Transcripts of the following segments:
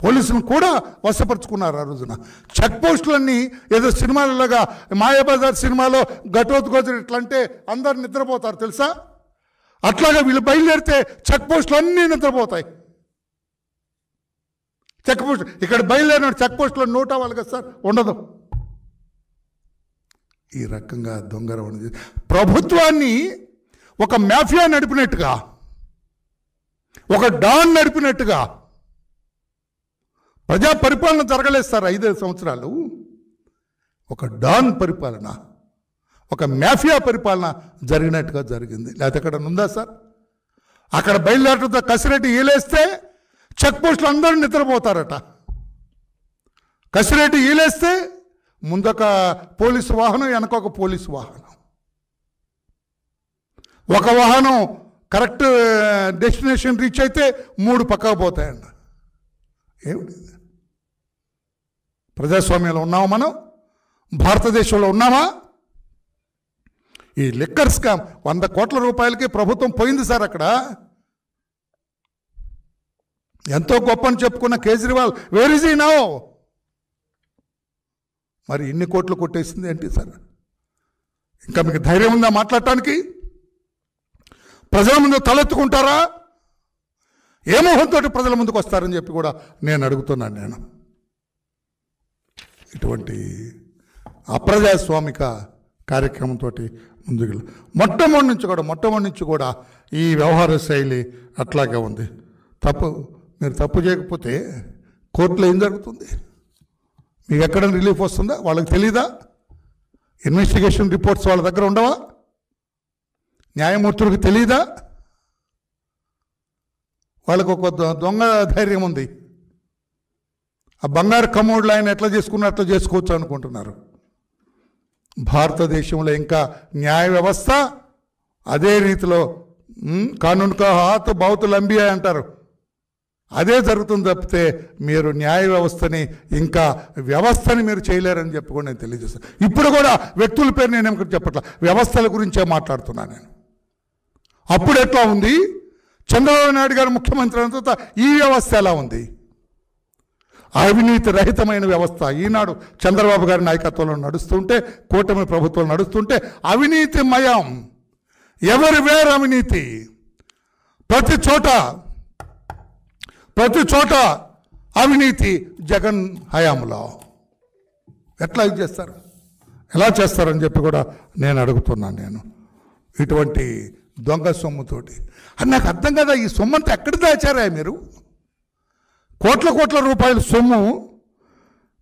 పోలీసులను కూడా వశపరుచుకున్నారు ఆ రోజున. చెక్ పోస్టులన్నీ ఏదో సినిమాలలాగా, మాయాబజార్ సినిమాలో ఘటోత్కచుడు ఇట్లా అంటే అందరు నిద్రపోతారు తెలుసా, అట్లాగా వీళ్ళు బయలుదేరితే చెక్ పోస్టులు అన్నీ నిద్రపోతాయి. చెక్ పోస్ట్ ఇక్కడ బయలుదేరిన చెక్ పోస్టులో నోట్ అవ్వాలి కదా సార్, ఉండదు. ఈ రకంగా దొంగరం అనేది ప్రభుత్వాన్ని ఒక మాఫియా నడిపినట్టుగా, ఒక డాన్ నడిపినట్టుగా ప్రజా పరిపాలన జరగలేదు సార్ 5 సంవత్సరాలు. ఒక డాన్ పరిపాలన, ఒక మాఫియా పరిపాలన జరిగినట్టుగా జరిగింది. లేకపోతే ఎక్కడ ఉందా సార్? అక్కడ బయలుదేరడంతో కసిరెడ్డి ఈలేస్తే చెక్ పోస్టులు అందరూ నిద్రపోతారట. కసిరెడ్డి ఈలేస్తే ముందొక పోలీసు వాహనం, వెనకొక పోలీసు వాహనం, ఒక వాహనం కరెక్ట్ డెస్టినేషన్ రీచ్ అయితే 3 పక్కకు పోతాయండి. ఏమిటి? ప్రజాస్వామ్యంలో ఉన్నామా మనం? భారతదేశంలో ఉన్నామా? ఈ లిక్కర్ స్కామ్ 100 కోట్ల రూపాయలకి ప్రభుత్వం పోయింది సార్. అక్కడ ఎంతో గొప్ప అని చెప్పుకున్న Kejriwal where is he now? మరి ఇన్ని కోట్లు కొట్టేసింది ఏంటి సార్? ఇంకా మీకు ధైర్యం ఉందా మాట్లాడటానికి? ప్రజల ముందు తలెత్తుకుంటారా? ఏ మోహంతో ప్రజల ముందుకు వస్తారని చెప్పి కూడా నేను అడుగుతున్నాను. నేను ఇటువంటి అప్రజాస్వామిక కార్యక్రమంతో ముందుకు మొట్టమొదటి నుంచి కూడా ఈ వ్యవహార శైలి అట్లాగే ఉంది. మీరు తప్పు చేయకపోతే కోర్టులో ఏం జరుగుతుంది? మీకు ఎక్కడ రిలీఫ్ వస్తుందా? వాళ్ళకి తెలీదా? ఇన్వెస్టిగేషన్ రిపోర్ట్స్ వాళ్ళ దగ్గర ఉండవా? న్యాయమూర్తులకు తెలీదా? వాళ్ళకు ఒక దొంగ ధైర్యం ఉంది. ఆ బంగారు కమోడ్లు ఆయన ఎట్లా చేసుకున్నా అట్లా చేసుకోవచ్చు అనుకుంటున్నారు. భారతదేశంలో ఇంకా న్యాయ వ్యవస్థ అదే రీతిలో కానూన్ కా హాత్ బహుత్ లంబీ అంటారు, అదే జరుగుతుంది తప్పితే మీరు న్యాయ వ్యవస్థని ఇంకా వ్యవస్థని మీరు చేయలేరని చెప్పి కూడా నేను తెలియజేస్తాను. ఇప్పుడు కూడా వ్యక్తుల పేరు నేను ఏమిటి చెప్పట్లా, వ్యవస్థల గురించే మాట్లాడుతున్నాను నేను. అప్పుడు ఎట్లా ఉంది? చంద్రబాబు నాయుడు గారు ముఖ్యమంత్రి అయిన తర్వాత ఈ వ్యవస్థ ఎలా ఉంది? అవినీతి రహితమైన వ్యవస్థ ఈనాడు చంద్రబాబు గారి నాయకత్వంలో నడుస్తుంటే, కూటమి ప్రభుత్వం నడుస్తుంటే అవినీతిమయం, ఎవరి వేరు అవినీతి, ప్రతి చోట అవినీతి. జగన్ హయాంలో ఎట్లా ఇది చేస్తారు, ఎలా చేస్తారని చెప్పి కూడా నేను అడుగుతున్నాను. నేను ఇటువంటి దొంగ సొమ్ముతోటి అది నాకు అర్థం కదా. ఈ సొమ్మంతా ఎక్కడ దాచారా మీరు? కోట్ల రూపాయల సొమ్ము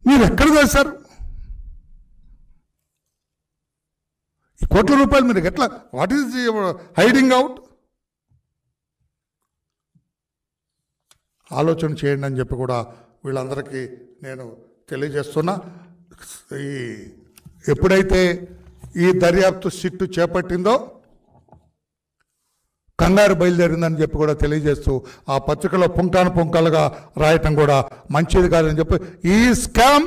మీరు ఎక్కడ దాచారు? ఈ కోట్ల రూపాయలు మీరు ఎట్లా, వాట్ ఈజ్ హైడింగ్ అవుట్? ఆలోచన చేయండి అని చెప్పి కూడా వీళ్ళందరికీ నేను తెలియజేస్తున్నా. ఎప్పుడైతే ఈ దర్యాప్తు సిట్టు చేపట్టిందో కంగారు బయలుదేరిందని చెప్పి కూడా తెలియజేస్తూ ఆ పత్రికలో పుంకాలుగా రాయటం కూడా మంచిది కాదని చెప్పి, ఈ స్కామ్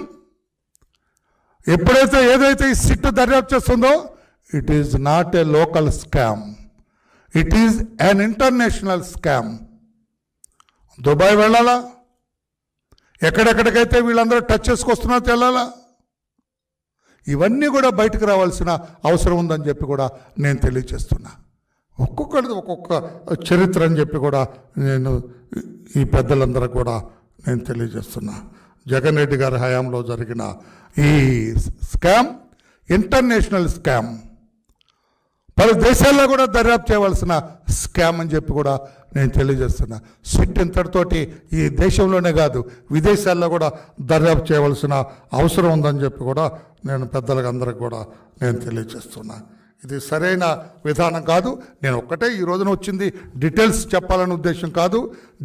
ఏదైతే ఈ సిట్టు దర్యాప్తు చేస్తుందో it is not a local scam, it is an international scam. Dubai వెళ్ళాలా, ఎక్కడెక్కడికైతే వీళ్ళందరూ టచ్ చేసుకొస్తున్నారో తెలాలా, ఇవన్నీ కూడా బయటకు రావాల్సిన అవసరం ఉందని చెప్పి కూడా నేను తెలియజేస్తున్నా. ఒక్కొక్కరిది ఒక్కొక్క చరిత్ర అని చెప్పి కూడా నేను ఈ పెద్దలందరూ కూడా నేను తెలియజేస్తున్నా. జగన్ రెడ్డి గారి హయాంలో జరిగిన ఈ స్కామ్ ఇంటర్నేషనల్ స్కామ్, పలు దేశాల్లో కూడా దర్యాప్తు చేయవలసిన స్కామ్ అని చెప్పి కూడా నేను తెలియజేస్తున్నా. సిట్ ఇంతటితోటి ఈ దేశంలోనే కాదు విదేశాల్లో కూడా దర్యాప్తు చేయవలసిన అవసరం ఉందని చెప్పి కూడా నేను పెద్దలకు అందరికి కూడా నేను తెలియజేస్తున్నా. ఇది సరైన విధానం కాదు. నేను ఒక్కటే ఈ రోజున వచ్చింది డీటెయిల్స్ చెప్పాలన్న ఉద్దేశం కాదు,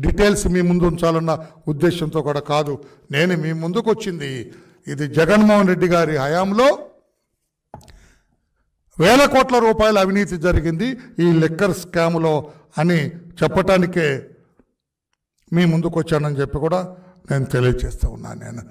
డీటెయిల్స్ మీ ముందు ఉంచాలన్న ఉద్దేశంతో కూడా కాదు. నేను మీ ముందుకు వచ్చింది ఇది జగన్మోహన్ రెడ్డి గారి హయాంలో వేల కోట్ల రూపాయల అవినీతి జరిగింది ఈ లిక్కర్ స్కామ్లో అని చెప్పటానికే మీ ముందుకు వచ్చానని చెప్పి కూడా నేను తెలియజేస్తూ ఉన్నాను. నేను